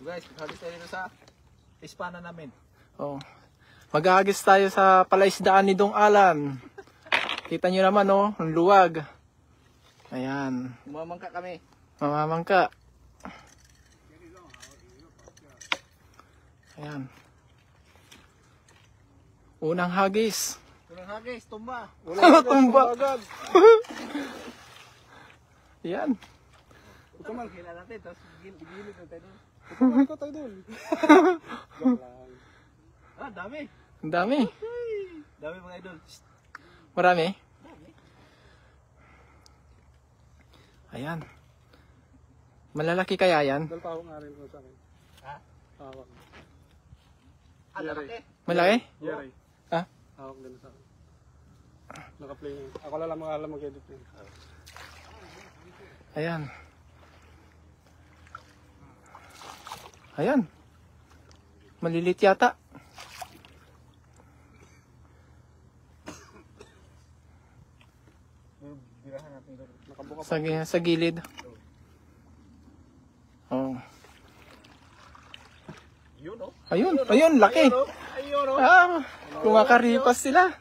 So guys, maghagis tayo dito sa ispana namin. Oh. Maghahagis tayo sa palaisdaan ni Dong Alan. Kita nyo naman, oh, ang luwag. Ayan. Umamangka kami. Mamamangka. Ayan. Unang hagis. Unang hagis, tumba. Tumba. Ayan. Ito man, hila natin, tapos gilid na tayo doon. Ito tayo doon. Ah, dami. Ang dami. Dami mga idol. Marami. Ayan. Malalaki kaya yan? Dal pawang nga rin ko sa akin. Ha? Hawak. Ah, lalaki. Malaki? Yari. Ah? Hawak din sa akin. Naka-play niya. Ako lang alam mag-edit niya. Ayan. Ayan. Malilit yata. Birahan natin doon. Nakabuka pa. Sa gilid. Oh. Yun, oh. Ayun, ayun, laki. Ayun, oh. Ah, kumakaripas sila.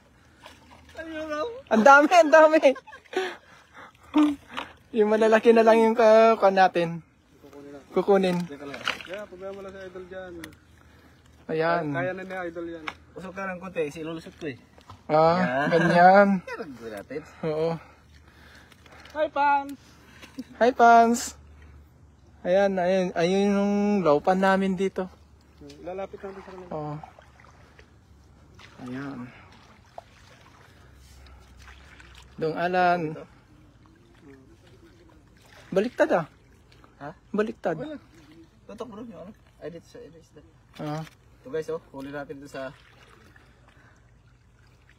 Ayun, oh. Ang dami, ang dami. Yung malalaki na lang yung kuha natin. Kukunin. Kaya, problema mo lang sa idol dyan. Ayan. Kaya na niya idol yan. Usok ka ng konti, silulusot ko eh. Ah, ganyan. Kaya nagbuhay natin. Oo. Hi, Pam! Hi, Pans. Ayan, ayun, ayun yung laupan namin dito. Lalapit natin sa kanila. Oo. Ayan. Dong Alan. Baliktad ah. Ha? Baliktad. Tutok bro, yung ano? Edit sa edit. Ah. So guys, oh, huli natin dito sa...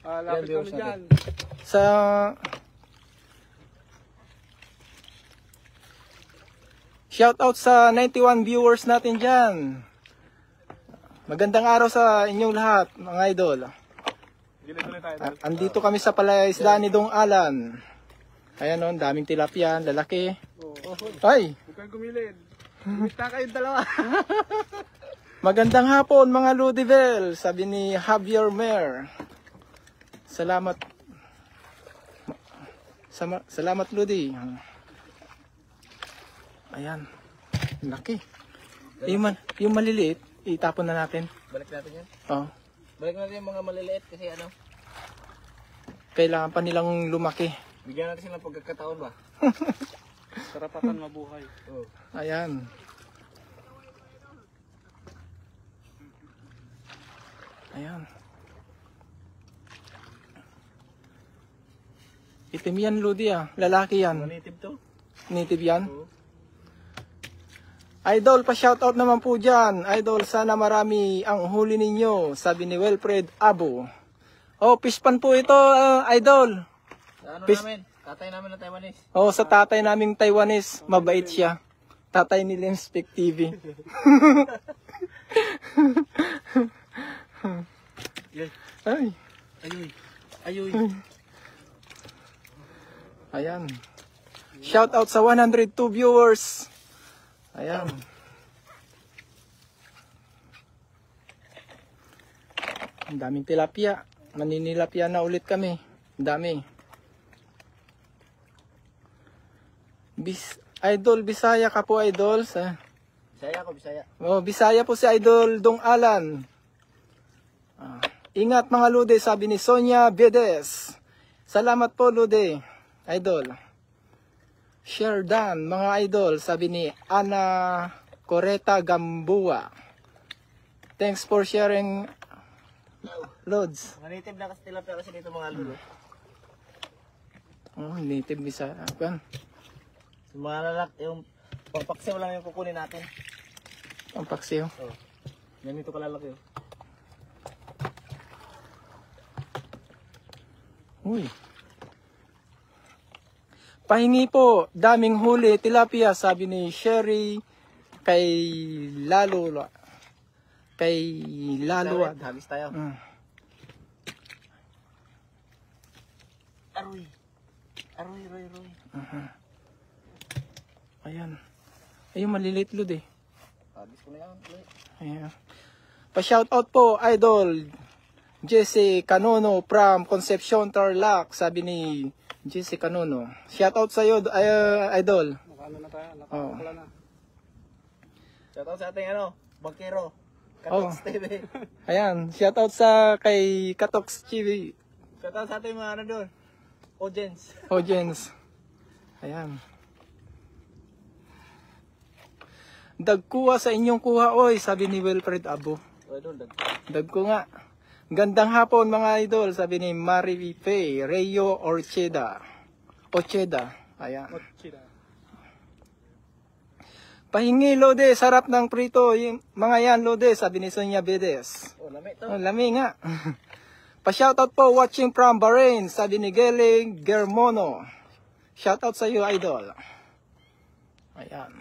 Lapit Yan, kami viewers dyan. Sa shout out sa 91 viewers natin dyan. Magandang araw sa inyong lahat, mga idol. Gilid ulit tayo. idol. Andito kami sa palaisdaan ni Dong Alan. Ayan o, daming tilapia, lalaki. Oh. Ay, Huwag kang gumilid. Basta kayong dalawa. magandang hapon mga Ludivel, sabi ni Javier Mer. Salamat. Salamat Ludi. Ayan. Laki. Yung maliliit, itapon na natin. Balik natin yan. Oh. Balik natin yung mga maliliit kasi ano, Kailangan pa nilang lumaki. bigyan natin silang pagkakataon ba? Karapatan mabuhay. Oo. Ayan. Ayan. Itim yan, Ludi ah. Lalaki yan. Native to? Native yan. Oo. Idol, pa-shoutout naman po dyan. Idol, sana marami ang huli ninyo. Sabi ni Wilfred Abo. Oh, fish pan po ito, Idol. Sa ano Pis- namin? Tatay namin na Taiwanese. Oh, sa tatay naming Taiwanese. Mabait siya. Tatay ni Lemspec TV. Yan. Ay, Ayoy. Ayoy. ayan. Shoutout sa 102 viewers. Ayan. Ang daming tilapia. Maninilapia na ulit kami. Ang dami. Idol, Bisaya ka po, Idol. Bisaya ko, Bisaya. Oh, Bisaya po si Idol Dong Alan. Ingat mga Lude, sabi ni Sonia Bedes. Salamat po, Lude. Idol. Share done, mga idol, sabi ni Ana Coreta Gambua. Thanks for sharing, Lods. Mga native na kasi tilapia kasi dito mga lulo. Oh, native Bisaya. Ayan. So, mga lalak, yung pangpaksiw lang yung kukunin natin. Ang paksiw. Oh. Ganito kalalaki oh. Uy. Pahingi po, daming huli, tilapia, sabi ni Sherry kay Lalo. Kay Lalo. Hagis tayo. Aroy. Aroy, roy, roy. Ayan. Ayun, maliliit Lud eh. Habis ko na yan. Ayan. Pa-shoutout po, Idol Jesse Canono from Concepcion, Tarlac. Sabi ni Jesse Canono. Shoutout sa iyo, Idol. Nakaano na tayo, Oh. nakakapala na. Shoutout sa ating Bangkero. Oh. Katox TV. Ayan, shoutout sa kay Katox TV. Shoutout sa ating mga doon. Audience. Audience. Ayan. Dagkuha sa inyong kuha, oy, sabi ni Wilfred Abo. O doon, Dagko nga. Gandang hapon mga idol, sabi ni Marie Faye, Rayo Orcheda. Ayan. Chida. Pahingi Lode, sarap ng prito. Yung mga yan Lode, sabi ni Sonia Bedes. oh, lami to. Oh, lami nga. Pa-shoutout po watching from Bahrain, sabi ni Gele Germono. Shoutout sa iyo, idol. Ayan.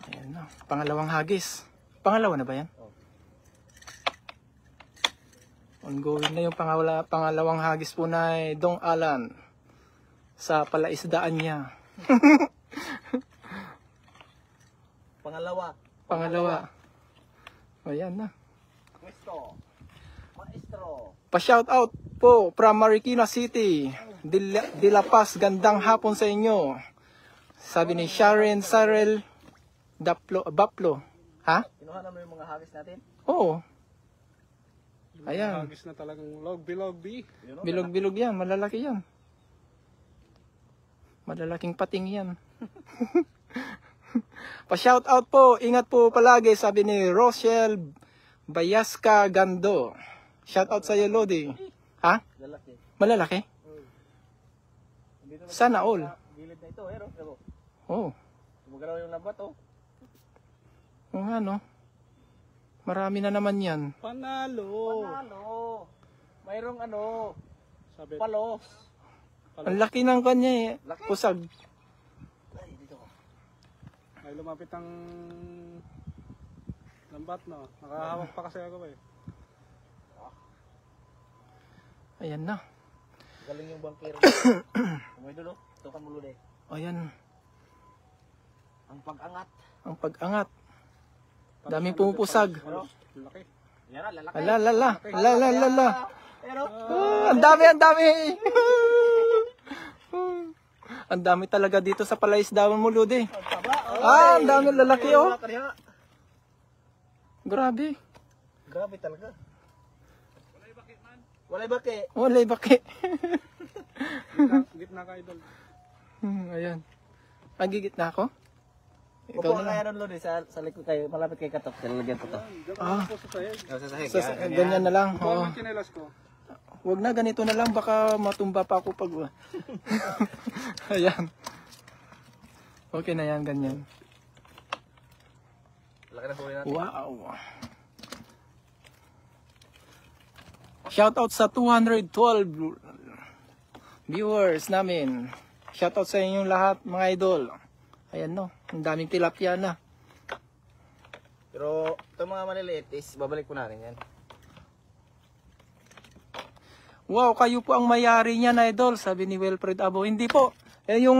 Ayan na. Pangalawang hagis. Pangalawa na ba yan? Ongoing na yung pangalawang hagis po na Dong Alan sa palaisdaan niya. Pangalawa. Ayan na. Maestro. Pa-shoutout po from Marikina City. De La Paz, gandang hapon sa inyo. Sabi ni Sharon Sarel Baplo. Ha? Kinuha naman yung mga hagis natin. Oo. Ayan. Hagis na talagang logbi. Bilog-bilog yan. Malalaki yan. Malalaking pating yan. Pa-shoutout po. Ingat po palagi. Sabi ni Rochelle Bayaska Gando. Shoutout sa iyo, Lodi. Ha? Lalaki. Malalaki? Dito na Sana all. gilid na ito, pero. Oo. Gumagalaw yung lambat, oh. Oo nga, no? Marami na naman yan. Panalo. Mayroong Sabi, palos. Ang laki ng kanya eh. Laki. Pusag. Ay, dito ko. may lumapit ang lambat, no? Nakahawak pa kasi ako eh. Ayan na. Galing yung bangkero. Kumoy dulo. Ito ka mulo de. Ayan. Ang pag-angat. Ang pag-angat. Daming pumupusag. Laki. Yan lalaki. Alala. Pero, Ang dami. Ang dami talaga dito sa palaisdaan mo, Lodi. Ang dami lalaki, oh. Grabe. Grabe talaga. Walay baki. Walay baki. Gitna ka, idol. Ayan. Nagigit na ako? Ikaw Upo na ka lang. kaya doon sa likod kayo. Malapit kay Katok. Lalagyan ko to. Diyan ka po sa sahig. Sa sahig. Ganyan na lang. Ito Oo. ang chinelas ko. Wag na, ganito na lang. Baka matumba pa ako pag... Ayan. Okay na yan, ganyan. Laki na huli natin. Wow. Shoutout sa 212 viewers namin. Shoutout sa inyong lahat, mga idol. Ayan no, ang daming tilapia na. Pero itong mga maliliit is babalik po natin yan. Wow, kayo po ang may-ari niyan, idol, sabi ni Wilfred Abo. Hindi po, yung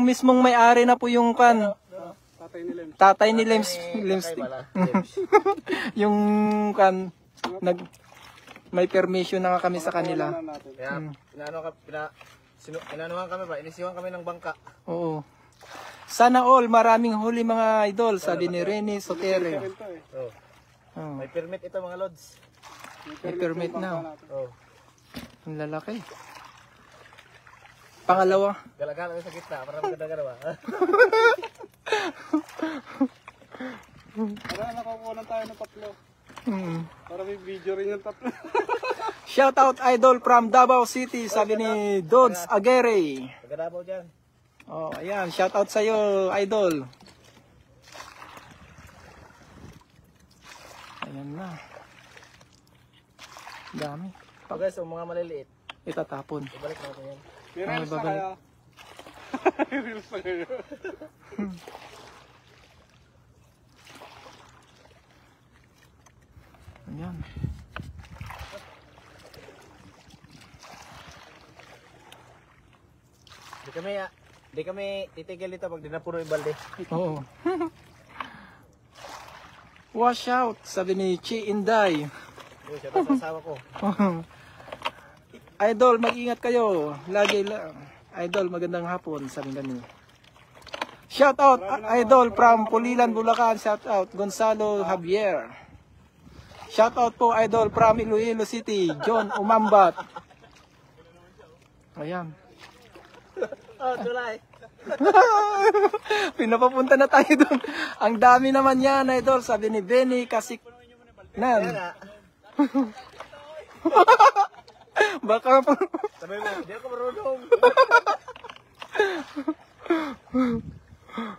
mismong may-ari na po yung kan. Tatay ni Lem. Tatay ni Lems. Yung kan, may permission na nga kami sa kanila. Kaya inanuhan kami ba? Inisiwan kami ng bangka. Oo. Sana all, maraming huli mga idol, sabi ni Rene Sotere. Oh. Oh, May permit ito mga lods. may permit na. Oh. Ang lalaki. Pangalawa. Galagala sa gitna para maganda ba? Para nakukuha tayo ng tatlo. Para may video rin yung tatlo. Shout out idol from Davao City, sabi ni Dodds Aguirre. Pagkadabaw dyan. Oh, ayan, shout out sa iyo, idol. Ayan na. Dami. So guys, yung mga maliliit, Itatapon. ibalik natin yan. May reels na babalik. kaya. May reels na kayo. Ayan. Di kami titigil dito pag di na puno yung balde. Oo. Wash out, sabi ni Chi Inday. Yun, siya sa asawa ko. Idol, mag-ingat kayo. Lagi lang. Idol, magandang hapon, sabi ganun. Shout out, Idol from Pulilan, Bulacan. Shout out, Gonzalo Javier. Shout out po, Idol from Iloilo City, John Umambat. Ayan. Oh, tulay. Pinapapunta na tayo doon. Ang dami naman yan, Idol. Sabi ni Benny Kasik. Kaya nga. Baka po. Sabi mo, di ako marunong.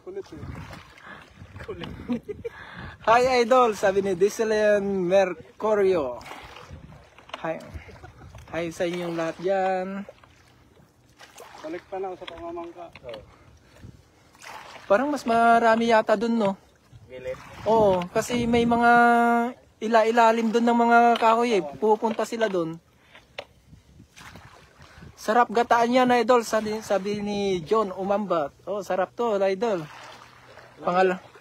Kulit eh. Hi, Idol. Sabi ni Diselen Mercurio. Hi. Hi sa inyong lahat dyan. Balik pa na ako sa pamamangka. Parang mas marami yata dun, no? Gilid. Oo, kasi may mga ilalim dun ng mga kahoy eh. Pupunta sila dun. Sarap gataan yan, Idol. Sabi ni John Umambat. Oh, sarap to, Idol.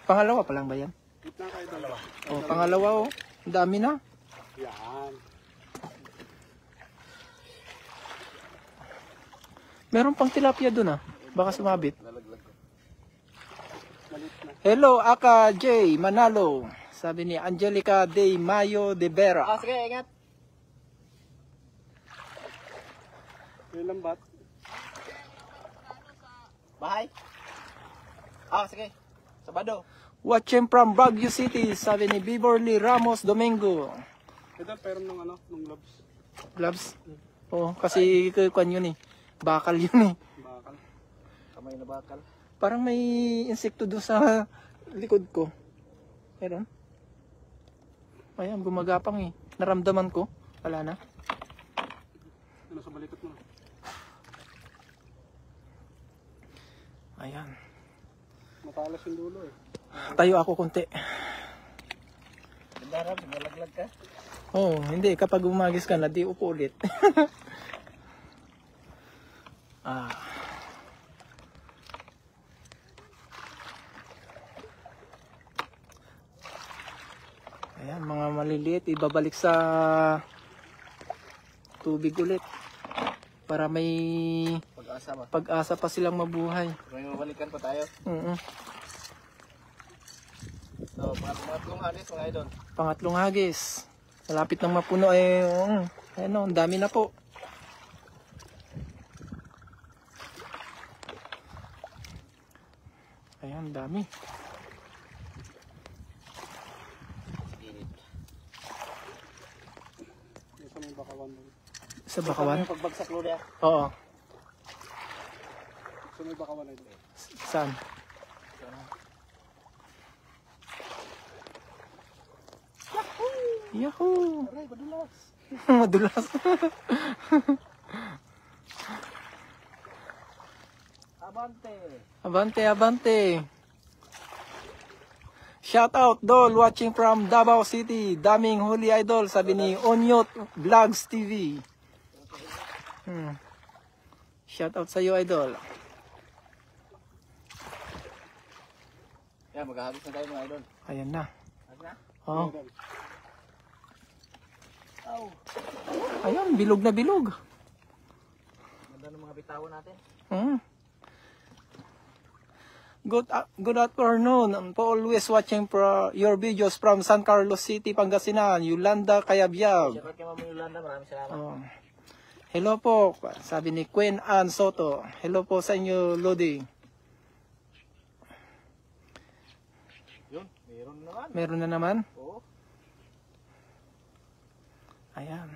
Pangalawa pa lang ba yan? Gitna kayo dalawa. Oh, pangalawa oh. Ang dami na. Yan. Meron pang tilapia dun ah. Baka sumabit. Malit na. Hello, Aka J. Manalo. Sabi ni Angelica de Mayo de Vera. Sige, ingat. Yung lambat. Bahay. Sige. Sabado. Watching from Baguio City. Sabi ni Beverly Ramos Domingo. Ito, pero nung nung gloves. Gloves? Oo, kasi kwan yun eh. Bakal yun eh. Bakal. Kamay na bakal. Parang may insekto doon sa likod ko. Meron? Ayan, gumagapang eh. Naramdaman ko. Wala na. Ano sa balikot mo? Ayan. Matalas yung dulo eh. Tayo ako konti. Gandarap, malaglag ka. Oo, hindi. Kapag umagis ka na, di upo ulit. Ayan, mga maliliit. Ibabalik sa tubig ulit. Para may Pag-asa ba? pag-asa pa silang mabuhay. May mabalikan pa tayo. So, pangatlong halis mga idol. Pangatlong hagis. Malapit nang mapuno eh. Ano, ang dami na po. Ayan, dami. Yung sa may bakawan doon. Sa bakawan? Yung pagbagsak lo niya. Oo. Sa may bakawan na ito. Saan? Yahoo! Aray, madulas. Madulas. Abante. Abante, abante. Shout out, Dol, watching from Davao City. Daming huli idol, sabi ni Onyot Vlogs TV. Shout out sa iyo, idol. Yan, maghahagis na tayo mga idol. Ayan na. Hagis na? Oh. Aw. Ayan, bilog na bilog. Ganda ng mga bitawan natin. Good afternoon. Po always watching your videos from San Carlos City, Pangasinan. Yolanda Kayabyab. Shout out kay Mama Yolanda, maraming salamat. Oh. Hello po, sabi ni Queen Ann Soto. Hello po sa inyo, Lodi. Yun, meron naman. Meron na naman? Oo. Ayan.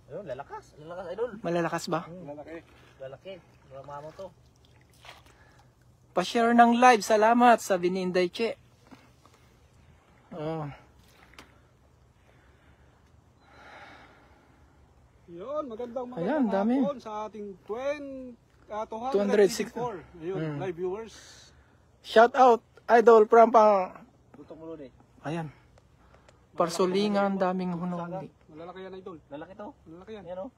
Ayun, lalakas. Lalakas idol. Malalakas ba? Lalaki. Lalaki. Mama mo to. Pa-share ng live, salamat, sabi ni Inday Che. Oh. Yun, magandang Ayan, dami. hapon sa ating 264. 264. Ayun, live viewers. Shout out, idol from Tutok mo Lodi. Ayan. Parsolingan, daming hunong. Malalaki yan, idol. Lalaki to. Malalaki yan. Yan o.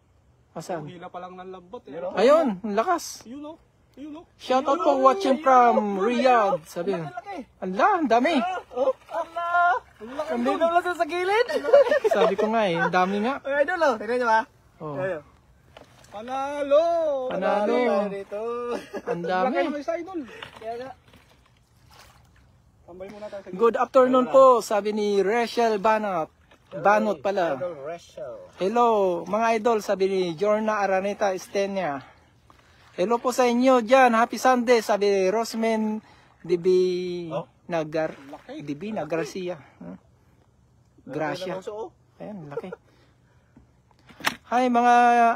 Asan? Hila pa lang ng lambot eh. Ayun, ang lakas. Yun o. Yun o. Shout out po watching from Riyadh. Sabi, ala, ang dami. Oh, Allah! Ang dito lang sa gilid. Sabi ko nga ang dami nga. Ay, idol, oh. Tignan nyo ba? Oh, Panalo! Panalo. Tayo dito. ang Laki dami. naman sa idol. Kaya nga. Tambay muna tayo sa Good afternoon po, sabi ni Rachel Banot. Banot pala. Idol Rachel. Hello, mga idol, sabi ni Jorna Araneta Estenia. Hello po sa inyo dyan. Happy Sunday, sabi ni Rosmen DB Garcia. Gracia. Ayan, laki. Hi mga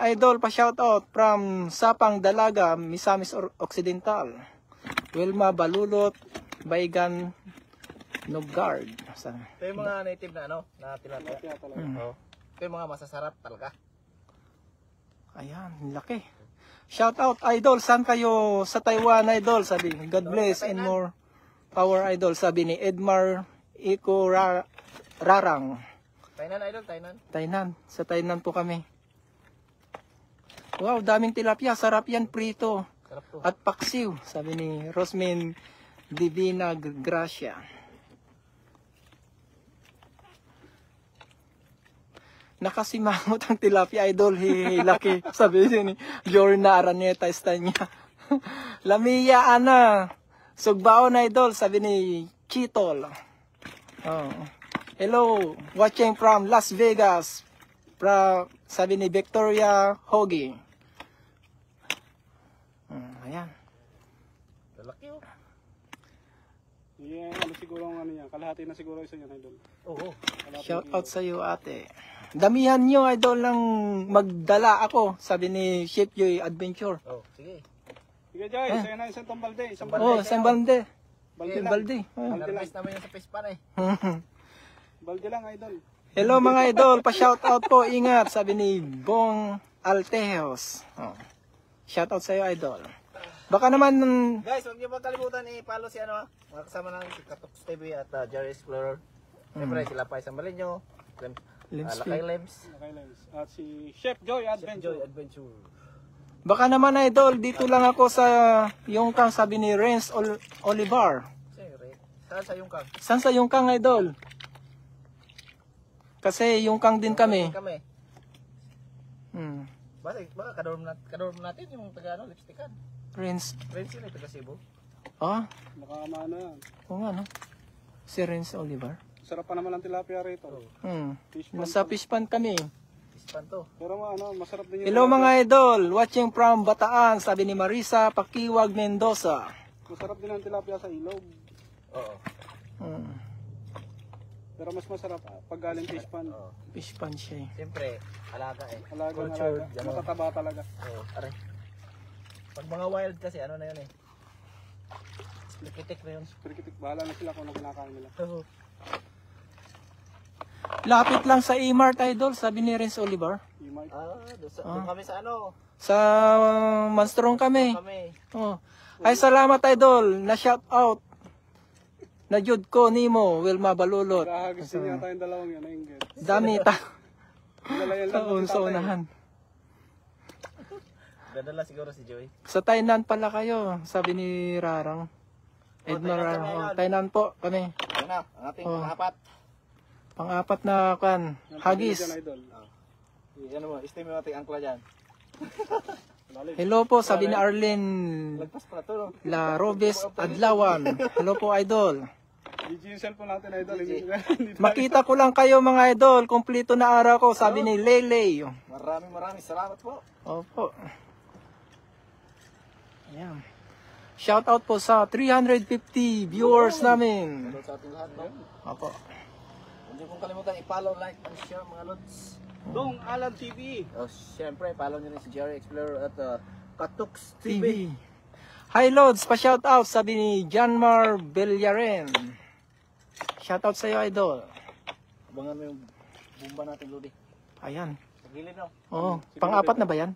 idol, pa-shoutout from Sapang Dalaga, Misamis Occidental. Wilma Balulot, Baygan Nogard. Ito yung mga native na ano, na tilapia. Kaya talaga. Oh. Ito yung mga masasarap talaga. Ayan, laki. Shout out idol, saan kayo sa Taiwan idol? Sabi, God bless and more power idol. Sabi ni Edmar Iko Rarang. Tainan idol, Tainan. Tainan, sa Tainan po kami. Wow, daming tilapia, sarap yan prito. Sarap to. At paksiw, sabi ni Rosmin Divina Gracia. Nakasimangot ang tilapia idol, laki. Sabi ni Jorna Araneta Estanya. Lamia Ana, Sugbaon idol, sabi ni Chitol. Oh. Hello, watching from Las Vegas. Sabi ni Victoria Hogi. Ayan. Lalaki oh. Yan, ano siguro ang ano yan. Kalahati na siguro isa yan idol. Oo. Kalahati Shout kilo. out sa iyo ate. Damihan nyo idol ng magdala ako, sabi ni Chef Joy Adventure. Oh, sige. Sige Joy, sa'yo na isang tambalde. Isang Oh, balde. San Balde. Balde lang. Balde. Harvest naman yung sa pispan eh. Balde lang idol. Hello mga idol, pa-shout out po, ingat, sabi ni Bong Alteos. Oh. Shout out sa iyo idol. Baka naman Guys, huwag niyo magkalimutan i-follow si ano, mga kasama namin si Katox TV at Jerry Explorer. Siyempre, sila pa isang Malinyo, Lims Lakay Lems, Okay Lens. At si Chef Joy Adventure. Joy Adventure. baka naman idol, dito lang ako sa yung kang sabi ni Renz Olivar. Siyempre, saan sa yung kang? Saan sa yung kang idol? Kasi yung kang din kami. Kami. Hmm. Baka kadorm natin yung taga ano, lipstickan. Renz. Friends yun eh, taga Cebu. Ah, Nakakama na yan. oo nga no. Si Renz Olivar. Sarap pa naman ang tilapia rito. Fish pan. Nasa Pispan kami. Pispan to. Pero ano, masarap din yung Hello mga idol, watching from Bataan, sabi ni Marisa Pakiwag Mendoza. Masarap din ang tilapia sa ilog. Oo. Hmm. Pero mas masarap pag galing fish pan. Oo. Pispan siya eh. Siyempre, alaga eh. Alaga. Cultured, ano. Matataba talaga. Oo, aray. Pag mga wild kasi, ano na yun eh. Likitik na yun. Krikitik, bahala na sila kung ano kinakain nila. Oo. Lapit lang sa E-Mart idol, sabi ni Renz Olivar. E-Mart. Doon kami sa ano. Sa Manstrong kami. Kami. Oh. Ay salamat idol, na shout out. Na jud ko nimo, Wilma Balulot. Kakagising niya tayong dalawang yan, nainggit. Dami ta Lalayan lang taon si sa tatay. unahan. Dadala siguro si Joy. Sa Tainan pala kayo, sabi ni Rarang. Edmar Tainan Rarang. kami, Oh, Idol. Tainan po kami. Yan na, ang ating Oh. pang-apat. Pang-apat na kan, Yan, hagis. dyan, idol. Yan mo, steam yung ating angkla dyan. Lalim. Hello po, sabi ni Arlene Lagpas pala to, no? La Robes Adlawan. Hello po idol. DJ yung cellphone natin, idol. Hindi Makita ko lang kayo mga idol, kumpleto na araw ko, sabi ni Lele. Maraming salamat po. Opo. Ayan. Shout out po sa 350 viewers namin. Hello sa ating lahat, no? Opo. Huwag niyo pong kalimutan i-follow, like, and share mga lods. Dong Alan TV. Oh, siyempre, follow niyo rin si Jerry Explorer at Katox TV. TV. Hi Lods, pa-shout out sabi ni Janmar Bellaren. Shout out sa iyo idol. Abangan mo yung bomba natin, Lodi. Ayan. Sa gilid, no? Oh, pang-apat na ba yan?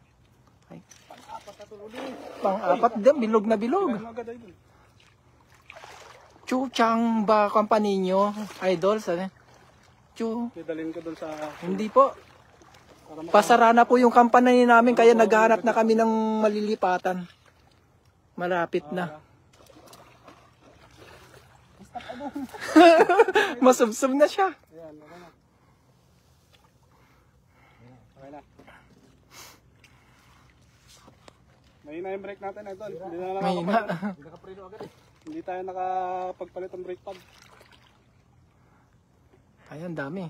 Ay, Pang-apat na to, Lodi. pang-apat din, bilog na bilog. Ano agad, idol? Chuchang ba company nyo, idol? Sabi. Chu, Kaya dalhin ko doon sa... hindi po. Pasara na po yung company namin kaya naghahanap na kami ng malilipatan. Malapit na. Masubsob na siya. Ayan, okay na. Okay na. Mahina yung brake natin, idol. Hindi na lang Mahina. Hindi tayo nakapagpalit ng brake pad. Ayan, dami.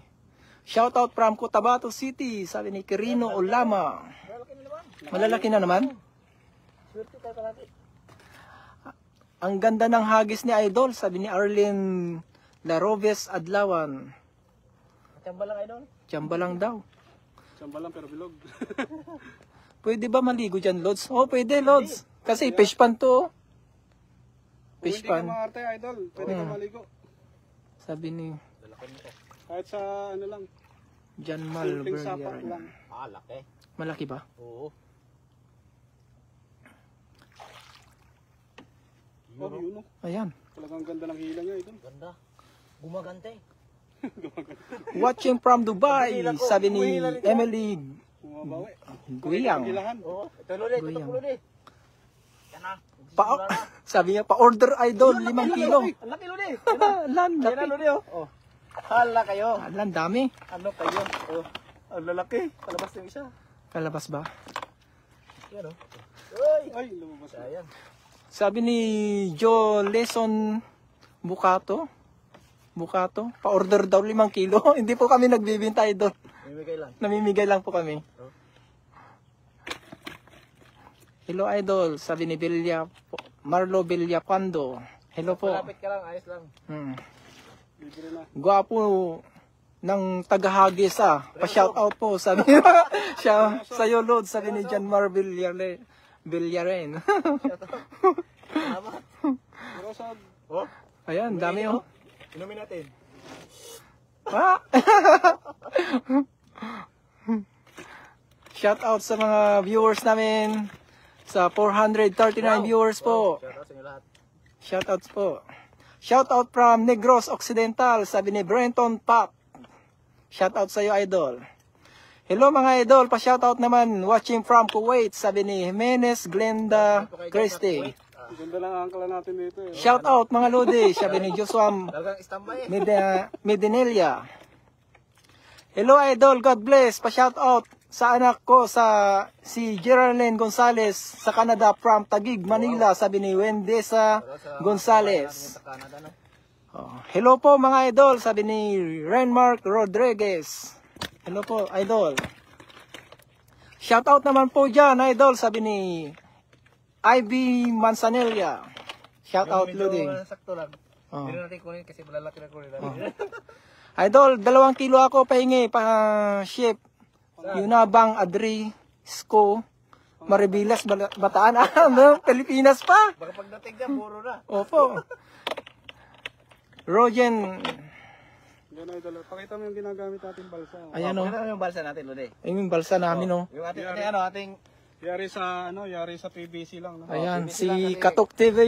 Shoutout from Cotabato City, sabi ni Quirino Olama. Malalaki na naman. Swerte tayo kalati. Ang ganda ng hagis ni Idol, sabi ni Arlene Laroves Adlawan. Tiyamba lang idol. Tiyamba lang daw. Samba lang pero bilog. Pwede ba maligo dyan, Lods? Oh, pwede, Lods. Kasi fish pan to. oh. Kung Fish hindi ka pan. maarte, idol, pwede ka maligo. Sabi ni Kahit sa ano lang, John simpleng sapak Malberger. lang. Ah, laki. Malaki ba? Oo. Oh, yun oh. Ayan. Talagang ganda ng hila niya, idol. Ganda. Gumagante. Watching from Dubai, sabi ni Emily Bumabawi. Guyang. Gilahan. Oo. Ito Lodi, ito Guyang. Lodi. Yan na. Sabi niya, pa-order Idol, 5 kilo. Ang laki Lodi. Lan, Yan na laki. Lodi oh. Oh. Hala kayo. Lan, dami. Ano kayo? Oh. Ang lalaki. Palabas yung isa. Kalabas ba? Yan oh. Uy. Ay, lumabas na. Ayan. Sabi ni Joe Leson Bukato, pa-order daw 5 kilo. Hindi po kami nagbibinta, Idol. Mimigay lang. Namimigay lang po kami. Hello, Idol. Sabi ni Marlo Villapando. Hello po. Malapit ka lang, ayos lang. Libre na. Gwapo ng tagahagis Pa-shoutout po. Sabi siya sa'yo, Lord. Sabi ni John Mar Villaren. Salamat. Pero sa Oh. Ayan, dami oh. Inumin natin. Ah! Shoutout sa mga viewers namin. Sa 439 viewers po. Shoutout sa inyo lahat. Shoutouts po. Shoutout from Negros Occidental, sabi ni Brenton Pop. Shoutout sa iyo, Idol. Hello mga Idol, pa-shoutout naman watching from Kuwait, sabi ni Jimenez Glenda Christie. ganda lang ang angkala natin dito eh. Shoutout mga Lodi, sabi ni Joshua Talagang standby eh. Medinelia. Hello Idol, God bless. Pa-shoutout sa anak ko si Geraldine Gonzales sa Canada from Taguig, Manila, sabi ni Wendesa Gonzales. Sa Canada no. Oh, hello po mga idol, sabi ni Renmark Rodriguez. Hello po, idol. Shoutout naman po dyan, idol, sabi ni Ivy Manzanilla. Shoutout, Ludi. Sakto lang. Oh. Hindi na natin kunin kasi malalaki na kunin. Idol, 2 kilo ako pahingi pa ship. Yunabang Adri Sko Maribilas Bataan. Pilipinas pa. Baka pagdating na, puro na. Opo. Rogen. Yan idol. Pakita mo yung ginagamit natin balsa. Ayan o. Pakita mo yung balsa natin, Lodi. Ayun yung balsa namin o. Yung ating, ating Yari sa PVC lang. No? Ayan, PVC si lang kasi- Katok TV.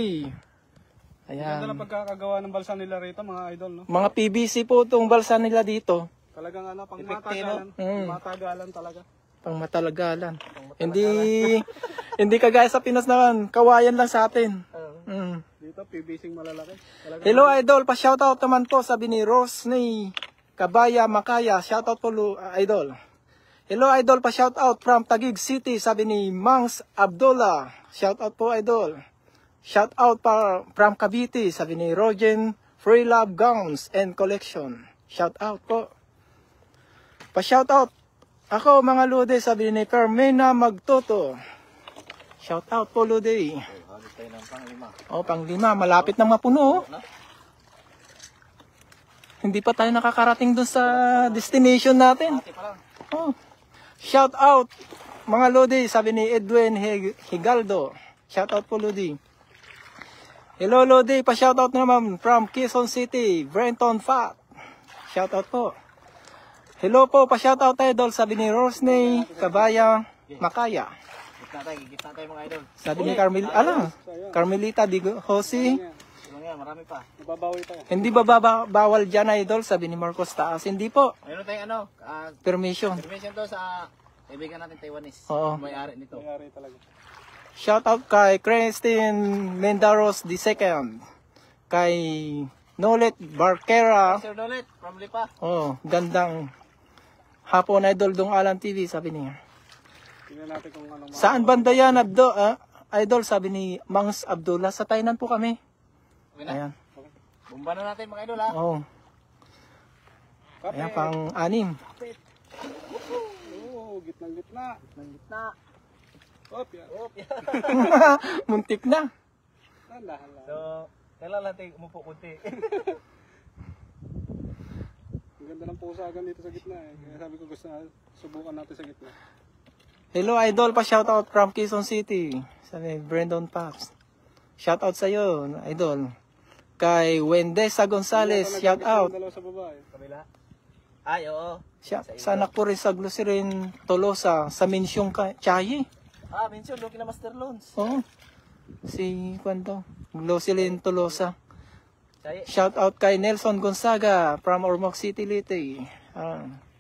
Ganda lang Ayan. pagkakagawa ng balsa nila rito mga idol. No? Mga PVC po itong balsa nila dito. Talagang pang Epektino. matagalan. Matagalan talaga. Pang matalagalan. Hindi kagaya sa Pinas naman. Kawayan lang sa atin. Mm. Dito PVC malalaki. Talagang Hello idol, pa-shoutout naman po sabi ni Rosney Kabaya Makaya. Shoutout po idol. Hello idol, pa-shoutout from Taguig City sabi ni Mangs Abdullah. Shoutout po idol. Shoutout from Cavite sabi ni Rogen Free Love Gowns and Collection. Shoutout po. Pa-shoutout ako mga Lude sabi ni Permena Magtoto. Shoutout po Lude. Hagis tayo ng pang-5. Oh, pang-5. Malapit na mapuno. Oh. Hindi pa tayo nakakarating dun sa destination natin. Ate pa lang. Oh. Shout out mga Lodi, sabi ni Edwin Higaldo. Shout out po Lodi. Hello Lodi, pa-shout out naman from Quezon City, Brenton Fat. Shout out po. Hello po, pa-shout out idol, sabi ni Rosney Kabaya Makaya. Gitna tayo mga idol. Sabi ni Carmelita Di Josi. Tulong yan, marami pa. nababawi tayo. Hindi ba bawal dyan idol? Sabi ni Marcos Taas. Hindi po. Mayroon tayong Permission. permission to sa Kaibigan natin Taiwanese. Oo. May-ari nito. Nangyari talaga. Shout out kay Christine Mendaros II. Kay Nolet Barquera. Sir Dolet, from Lipa. Oh, gandang hapon idol dong Alam TV, sabi niya. Tingnan natin kung anong Saan banda yan, idol, sabi ni Mangs Abdullah. Sa Tainan po kami. Okay na? Ayan. Bumba na natin mga idol ha. Oh. Ayan, pang-anim. Oo, gitnang-gitna. Gitna. Op, yan. Oop, yan. Muntik na. Dahan-dahan. So, kailangan natin umupo kunti. Ang ganda ng pusagan dito sa gitna eh. Kaya sabi ko gusto na subukan natin sa gitna. Hello idol, pa shoutout from Quezon City. Sabi Brandon Paps. Shoutout sa iyo, idol. Kay Wendesa Gonzales, shoutout. Dalawa sa baba eh. Kabila. Ay, oo. Sa anak po rin sa Glucerin Tolosa, sa Minsyong Chayi. Ah, mention, Loki na Master Loans. Oo. Si Kwento, Glucerin Tolosa. Say, Shoutout kay Nelson Gonzaga from Ormoc City, Leyte.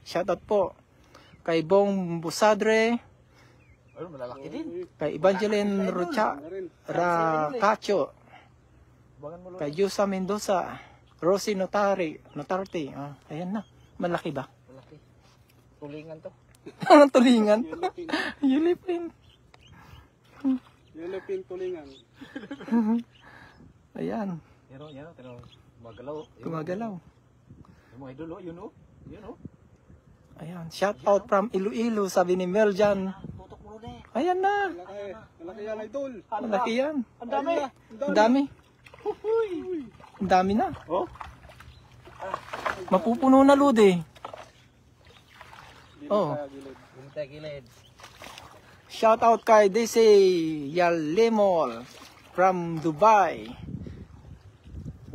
Shoutout po kay Bong Busadre, oh, malalaki din. kay Evangeline Racacho, Bangan mo, Lord. kay Yusa Mendoza, Rosie Notarte. Ayan na. Malaki ba? Malaki. Tulingan to. Tulingan. Yellow pin. Yulipin. Yellow pin tulingan. Ayan. Yan, tino. Gumagalaw. Gumagalaw. Yung mga idol, oh, yun oh. Yun oh. Ayan. Shoutout from Iloilo, sabi ni Meljan. Tutok mo rin Ayan na. Malaki. Malaki yan idol. Malaki yan. Ang dami. Ang dami. Ang dami na. Oh. Mapupuno na, Lude. Oh. Bumita gilid. Shoutout kay DC Yalemol from Dubai.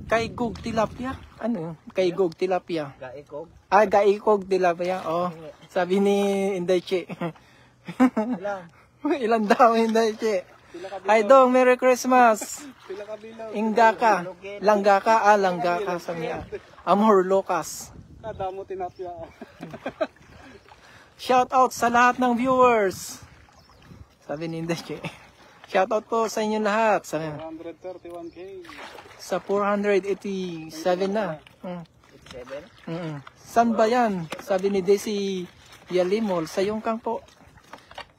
Kay Gug Tilapia. Ano yun? Kay Gug Tilapia. Gaikog. Gaikog Tilapia. Oh. Sabi ni Indayche. Ilang. Ilan daw Indayche? Pila ka Ay dong, Merry Christmas. Pila ka bilaw. Ingaka. Langgaka. Langgaka. Sabi niya. Amor Locas. Kada mo tinapya. Shoutout sa lahat ng viewers. Sabi ni Indayche. Shoutout po sa inyo lahat. Sabi niya. 131k. Sa 487 na. 87. San ba yan? Sabi ni Desi Yalimol. Sa yung kang po.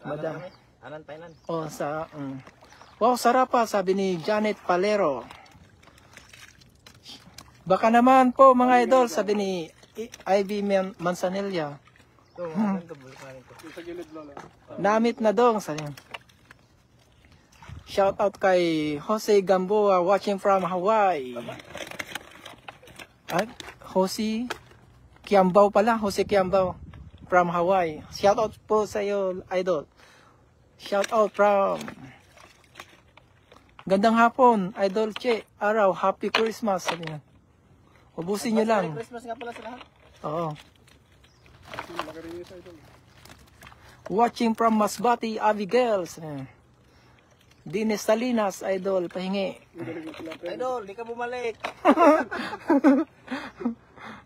Madam. Anan, Tainan. O sa... Wow, sarap pa. Sabi ni Janet Palero. Baka naman po mga idol. Sabi ni Ivy Manzanilla. Ito, anan to, bulik natin to. Sa gilid lola. Namit na dong. Sabi niya. Shout out kay Jose Gamboa watching from Hawaii. At Jose Kiambao pala, Jose Kiambao from Hawaii. Shout out po sa iyo, idol. Shout out from Gandang hapon, Idol Che. Araw, Happy Christmas. Sabi niya. Ubusin niyo lang. Merry Christmas nga pala sa lahat. Oo. Malaki rin yung sa idol. Watching from Masbate, Abigail. Sabi niya. Dines Salinas, Idol, pahingi. Ang galing na tilapia. Idol, di ka bumalik.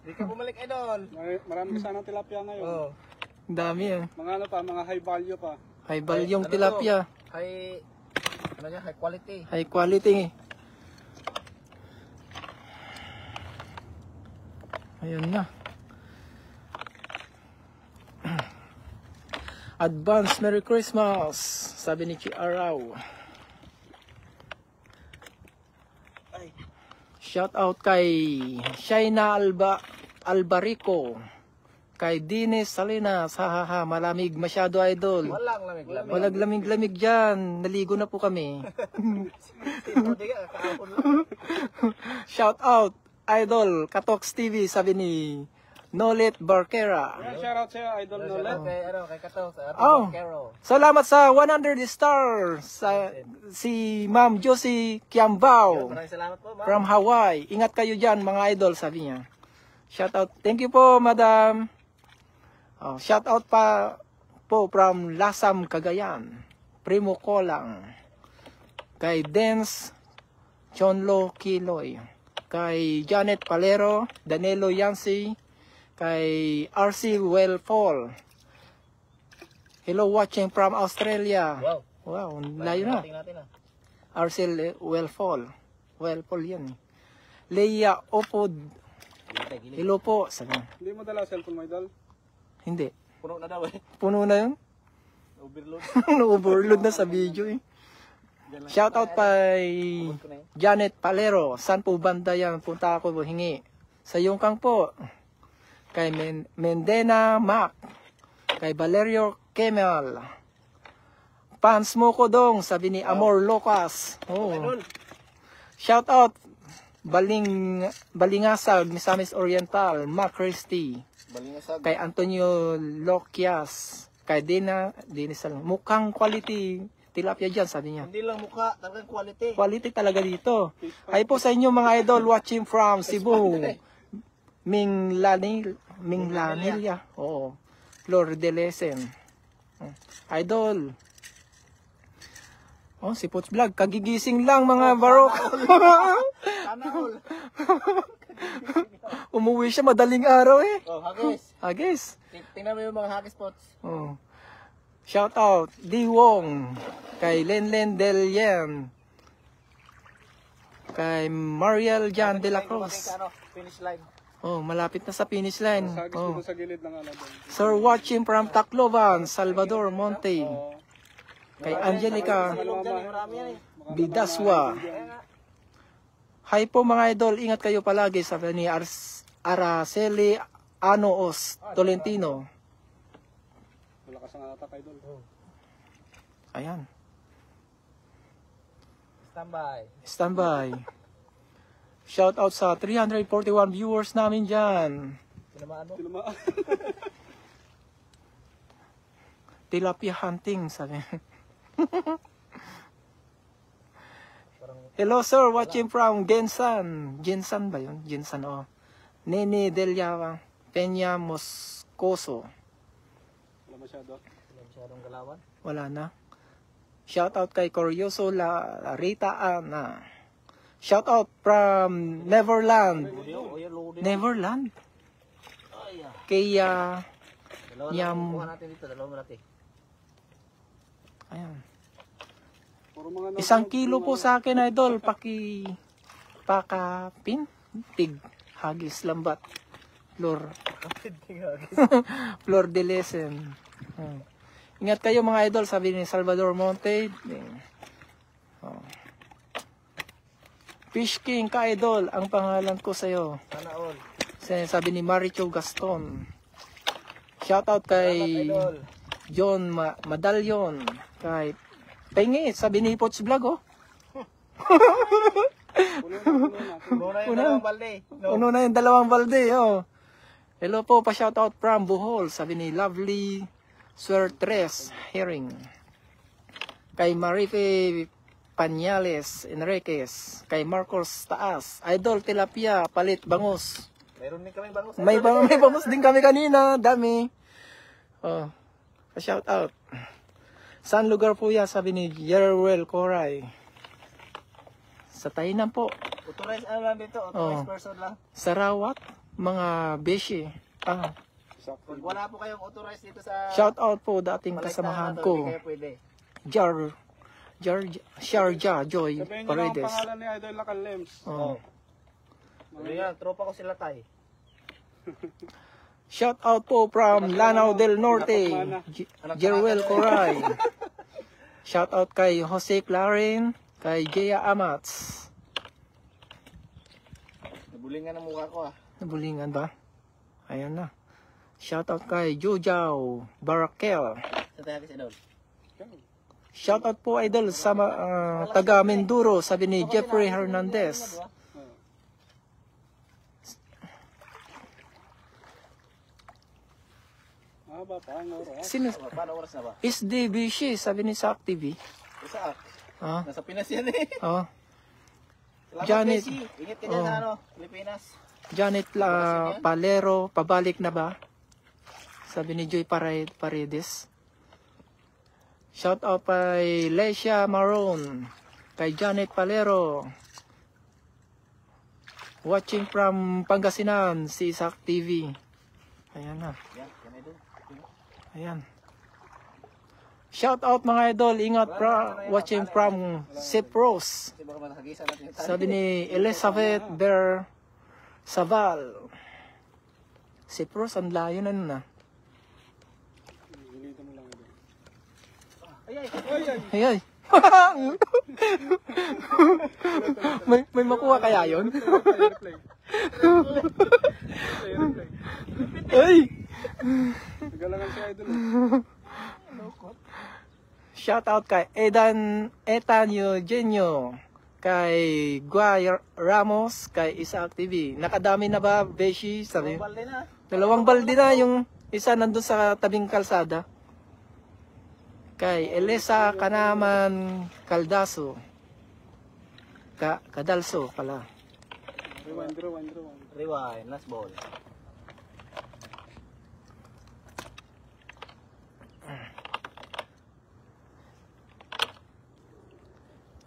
Di ka bumalik, Idol. Marami sanang tilapia ngayon. Oh. Ang dami eh. Mga ano pa, mga high value pa. High balyong Ano tilapia. to? High quality. High quality. Ayun na. Advance Merry Christmas, sabi ni Chi Araw. Shout out kay Shaina Albarico, kay Dines Salinas, hahaha, malamig masyado idol. Walang lamig-lamig. Walang lamig-lamig dyan, naligo na po kami. Hindi ka, kahapon lang. Shout out, idol, Katox TV, sabi ni Nolet Barquera. Shoutout sa'yo, Idol Nolet. Kay Kato, sa Oh. ating Carol. Salamat sa 100 stars sa si Ma'am Josie Kiambao Maraming salamat po, ma'am. from Hawaii. Ingat kayo dyan mga idol, sabi niya. Shout out. Thank you po, madam. Oh, shout out pa po from Lasam, Cagayan. Primo Kolang. Kay Dens Chonlo Kiloy. Kay Janet Palero, Danilo Yancy, kay RC Wellfall. Hello, watching from Australia. Wow. Wow, layo na. Tingnan natin Arcel Wellfall. Wellfall yan. Leia Opod. Hello po. Sabi. Hindi mo dala cellphone mo, idol? Hindi. Puno na daw eh. Puno na yun. Overload. Overload na sa video eh. Shout out kay Janet Palero. Saan po banda yan? Punta ako hingi. Sa Yungkang po. Kay Mendena Mac. Kay Valerio Kemal. Fans mo ko dong, sabi ni Amor Locas. Oh. Shout out Balingasag, Misamis Oriental, Mac Christie. Balingasag. Kay Antonio Loquias. Kay Dina mukhang quality tilapia dyan, sabi niya. Hindi lang mukha, talagang quality. Quality talaga dito. Ay po sa inyo mga idol watching from Cebu. Minglanilla. Oo. Flor de Lesen. Idol. Oh, si Pots Vlog. Kagigising lang mga barok. Sana all. Umuwi siya madaling araw eh. Oh, hagis. Agis. Tingnan mo yung mga hagis spots. Oh. Shout out Di Wong. Kay Lenlen Del Yen. Kay Mariel Jan de la Cruz. Finish line. Oh, malapit na sa finish line. Sagis Oh. dito sa gilid ng doon. Sir watching from Tacloban, Salvador Monte. Kay Angelica Marami yan eh. Bidaswa. Hi po mga idol, ingat kayo palagi, sabi ni Araceli Anoos Tolentino. Malakas ang atak, idol. Ayan, Standby. standby. Shout out sa 341 viewers namin dyan. Tinamaan mo? Tinamaan. Tilapia hunting, sabi. Hello sir, watching from Gensan. Gensan ba yun? Gensan, oh. Nene Delia Peña Moscoso. Wala masyado. Wala masyadong galawan. Wala na. Shout out kay Corioso La Rita Ana. Shout out from Neverland. Neverland? Ay, Kay dalawa Yam. lang kukuha natin dito. Dalawa mo natin. Ayan. Puro mga 1 kilo po sa akin, idol. Pakapin. Tig. Hagis lambat. Flor de Lesen. Ingat kayo mga idol, sabi ni Salvador Monte. Oh. Fish King ka idol, ang pangalan ko sa'yo. Sana all. Sabi ni Maricho Gaston. Shoutout kay Idol. John Madalyon. Kay Pengi, sabi ni Pots Vlog, oh. Muna yung dalawang balde. No. Uno na yung 2 balde, oh. Hello po, pa-shoutout from Bohol, sabi ni Lovely Suertres Herring. Kay Marife Pañales Enriquez. Kay Marcos Taas. Idol Tilapia, palit bangus. Mayroon din kami bangus. May bangus din kami kanina, dami. Oh, pa-shoutout. Saan lugar po yan, sabi ni Jerwell Coray. Sa Tainan po. Authorized ano lang dito? Authorized person lang. Sarawat, mga beshi. Kung wala po kayong authorized dito sa Shout out po dating Paligtahan kasamahan na to, ko. Hindi kayo pwede. Sharjah Joy Sabihin nyo lang ang Paredes. pangalan ni Idol Lacalems. Oh. Sabi nga, tropa ko sila tay. Shout out po from Lanao del Norte. Jerwell Coray. Shout out kay Jose Clarin, kay Jaya Amats. Nabulingan ang mukha ko ah. Nabulingan ba? Ayan na. Shout out kay Jujao Barakel. Sa tayo si Idol. Shout out po idol sa taga Minduro, sabi ni Jeffrey Hernandez. Haba pa ang oras. Sino? Paano oras na ba? SDBC, sabi ni Sak TV. Isa Ah, nasa Pinas yan eh. oh. Salamat, Janet. Casey. Ingat ka dyan sa ano, Pilipinas. Janet Palero, pabalik na ba? Sabi ni Joy Paredes. Shout out kay Lesia Maroon, kay Janet Palero. Watching from Pangasinan, si Isak TV. Ayan na. Yan, yan Idol. Ayan. Shout out mga idol, ingat watching from Cyprus. Kasi baka manakagisa natin yung tali. Sabi ni Elizabeth Ber Saval. Cyprus, ang layo na nun ah. Initan mo lang ito. Ay ay. may makuha kaya yun? Replay. Ay! Nagalangan si Idol. Shout out kay Etan Eugenio, kay Guay Ramos, kay Isaac TV. Nakadami na ba, Beshi? Sabi. Balde na. Dalawang balde na, yung isa nandun sa tabing kalsada. Kay Elisa Kanaman Caldaso. Kadalso pala. Rewind. Rewind, last ball.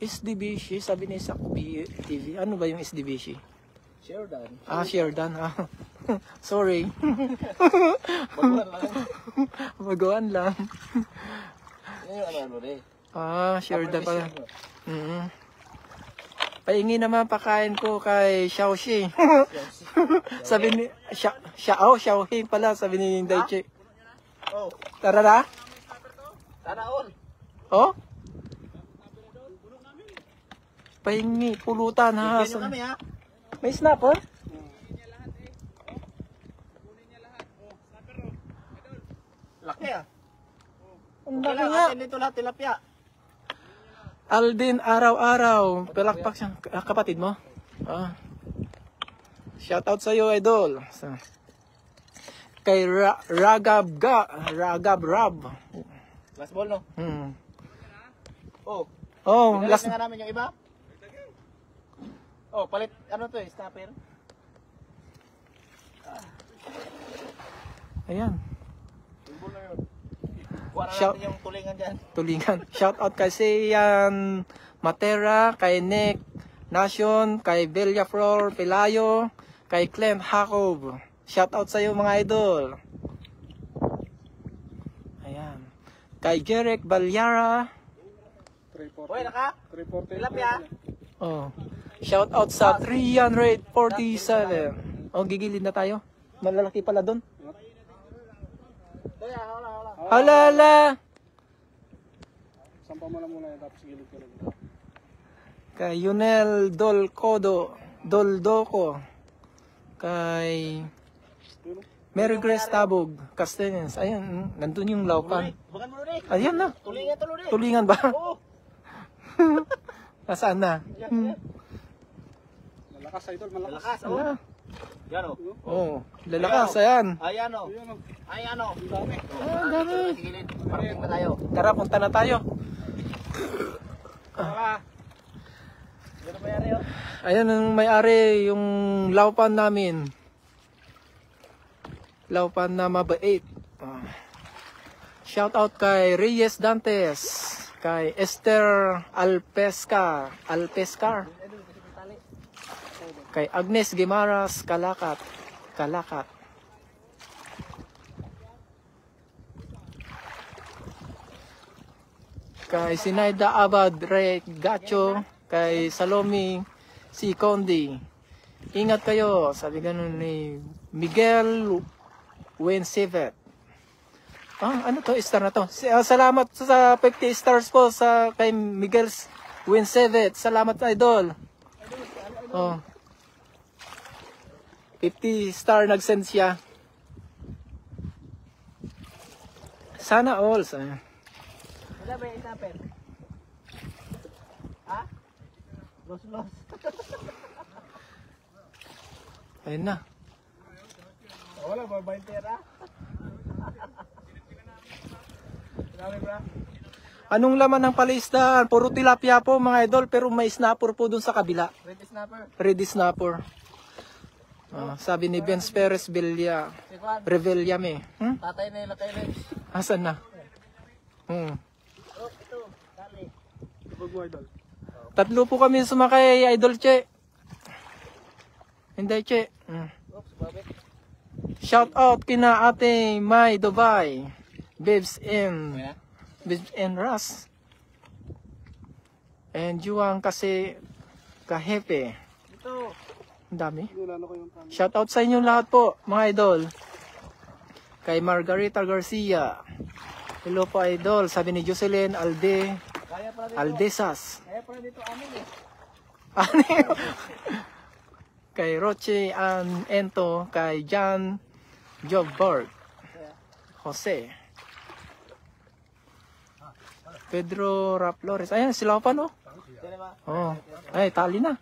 SDBC, sabi ni Isaac TV. Ano ba yung SDBC? Sure done. Sheridan. Sorry. Baguhan lang. Magawan lang. Yan yung ano eh. Sheridan pala. Pahingi naman pakain ko kay Xiaoxi. Sabi ni Xiaoxi pala, sabi ni Daichi. Oh, Tara na? sana all. Oh? Pahingi, pulutan ha. Bigyan nyo kami ha. May snapper? Laki ah. Ang Okay laki lang, nga. atin dito lahat tilapia. Aldin araw-araw. Palakpak siyang kapatid mo. Shout out sa iyo, idol. Kay Ragab Rab. Last ball no? Oh, Oh, pinalit last. na nga namin yung iba. Oh, palit, ano to eh, stopper. Ayan. Kuha na Shout- natin yung tulingan dyan. Tulingan. Shout out kay Sian Matera, kay Nick Nation, kay Villaflor Pelayo, kay Clint Jacob. Shout out sa iyo mga idol. Ayan. Kay Jeric Balyara. 340. Hoy, naka? 340. Tilapia. Oh. Shout out sa 347. Oh, gigilid na tayo. Malalaki pala doon. Hola. Halala. Sampa mo na muna yan, tapos gilid ko na dito. Kay Yunel Doldoko. Kay Yun, Mary Grace Tabog, Castellans. Ayan, nandun yung laupan. Bukan mo rin. Ayan na. Tulingan to rin. Tulingan ba? Oo. Nasaan na? malakas Idol, malakas. Malakas, oh. Ah, Yan oh. oh, lalakas. Ayan. Ayan oh. Ayun, oh. Ayan oh. Ang dami. Ah, dami. Gilid. Parang pa tayo. Tara, punta na tayo. Tara. Ganun ba yan oh? Ayan ang may-ari, yung laupan namin. Laupan na mabait. Shout out kay Reyes Dantes, kay Esther Alpescar, kay Agnes Gimaras Kalakat. Kay Sinaida Abad Regacho, kay Salome C. Condi. Ingat kayo, sabi ganun ni Miguel Wensivet. Ano to? Star na to. Salamat sa 50 stars po sa kay Miguel Wensivet. Salamat idol. Oh. 50 star nag-send siya. Sana all. Wala ba yung snapper? Ha? Los. Ayun na. Wala ba ba yung pera? Grabe bra. Anong laman ng palaisdaan? Puro tilapia po mga idol, pero may snapper po dun sa kabila. Ready snapper. Ready snapper. Sabi ni Benz Perez Villa, Si Juan. Revillame. Tatay na yung kay Rex. Asan na? Oh, ito. Dali. Ibag mo Idol. Tatlo po kami sumakay, Idol Che. Hindi Che. Oops, babit. Shout out kina ate May Dubai. Babes in. Kaya? and Ras. And Juang kasi kahepe. Ito. Ang dami. Nilano ko yung camera. Shout out sa inyo lahat po, mga idol. Kay Margarita Garcia. Hello po, idol. Sabi ni Jocelyn Kaya pala dito. Aldesas. Kaya pala dito amin eh. Ano yun? Kay Roche Ento. Kay John Jobberg. Jose. Pedro Raplores. Ayan, sila pa no? Tiyan ba? Oh. Ay, tali na.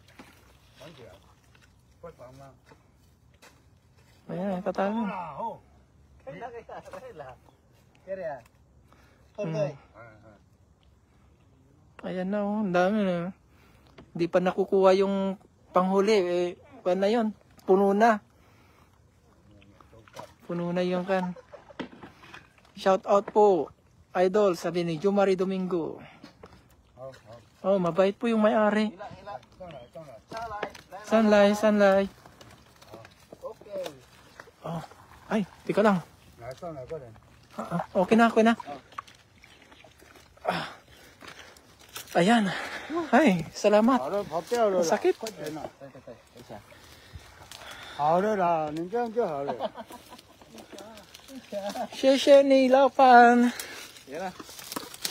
Ayan, tatali na. Kaya kaya. Kaya. Okay. Ayan na, oh. Ang dami na. Hindi pa nakukuha yung panghuli. Eh, kan na yun. Puno na. Puno na yung kan. Shout out po, idol, sabi ni Jumari Domingo. Oh, mabait po yung may-ari. Sanlay. Okay. Oh, ay, tika lang. Okay na. Ayan. Ay, salamat. Ang sakit. Sheshe ni Lapan. Yan na.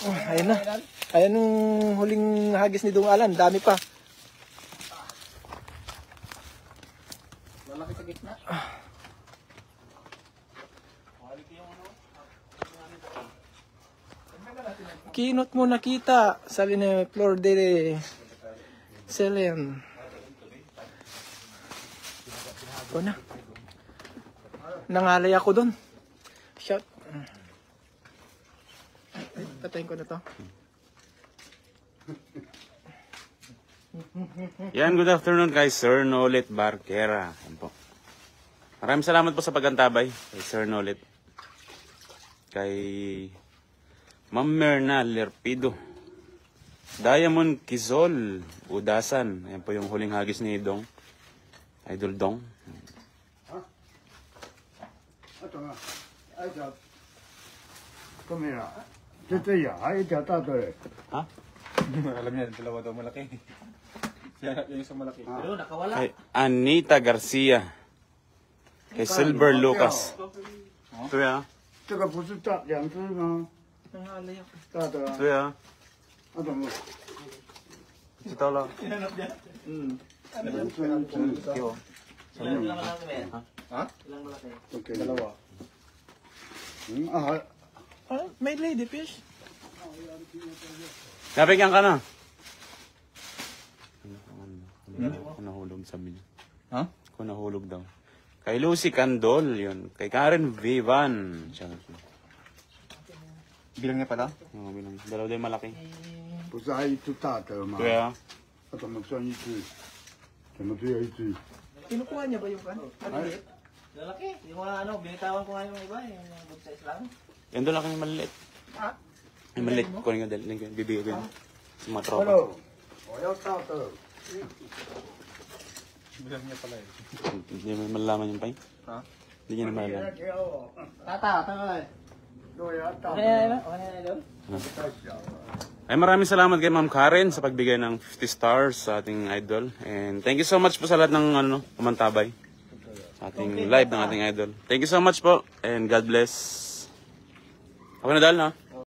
Oh, ayun na. Ayan yung huling hagis ni Dung Alan. Dami pa. Lalaki sa gitna. Kinot mo nakita. Sabi ni Flor de Selen. Ito na. Nangalay ako dun. Shout. Ay, patayin ko na to. Yan, good afternoon kay Sir Nolet Barquera. Yan po. Maraming salamat po sa pagantabay kay Sir Nolet. Kay Ma'am Merna Lerpido. Diamond Kizol Udasan. Ayan po yung huling hagis ni Dong. Idol Dong. Ha? Alam niya, dalawa daw malaki. Siya yung isang malaki. Pero nakawala. Kay Anita Garcia. Kay Silver Lucas. Ito ya. 这个不是大两只吗？ Nangalay ako. 大的啊， Ito ya. 那怎么？ Ito lang. 两只 Ilang malaki ba yan? Ha? Ilang malaki? OK，dalawa。啊，还 Ah, may ladyfish. Nabigyan ka na. Nahulog sabi niya. Ha? Kung nahulog daw. Kay Lucy Candol, yun. Kay Karen Vivan. Siya. Bilang niya pala? Oo, bilang. Dalaw din malaki. 不是还有一只大的吗？ Kaya, 那怎么算一只？怎么只有一只？ Kinukuha niya ba yung kan? Maliliit? Lalaki. Yung mga ano, binitawan ko nga yung iba. Yung mga good size lang. yan doon lang yung maliit. Ah, Yung maliit. Kunin ka dahil. Bibigay ko yun. Sa mga tropa. 我要大的。 Bilang niya pala eh. Hindi mo malalaman yung pay. Ha? Hindi niya na malalaman. Tata, tata. 对呀，大 Okay na, okay na, idol. Ay, maraming salamat kay Ma'am Karen sa pagbigay ng 50 stars sa ating idol. And thank you so much po sa lahat ng kumantabay sa ating live ng ating idol. Thank you so much po and God bless. Ako na dahil na.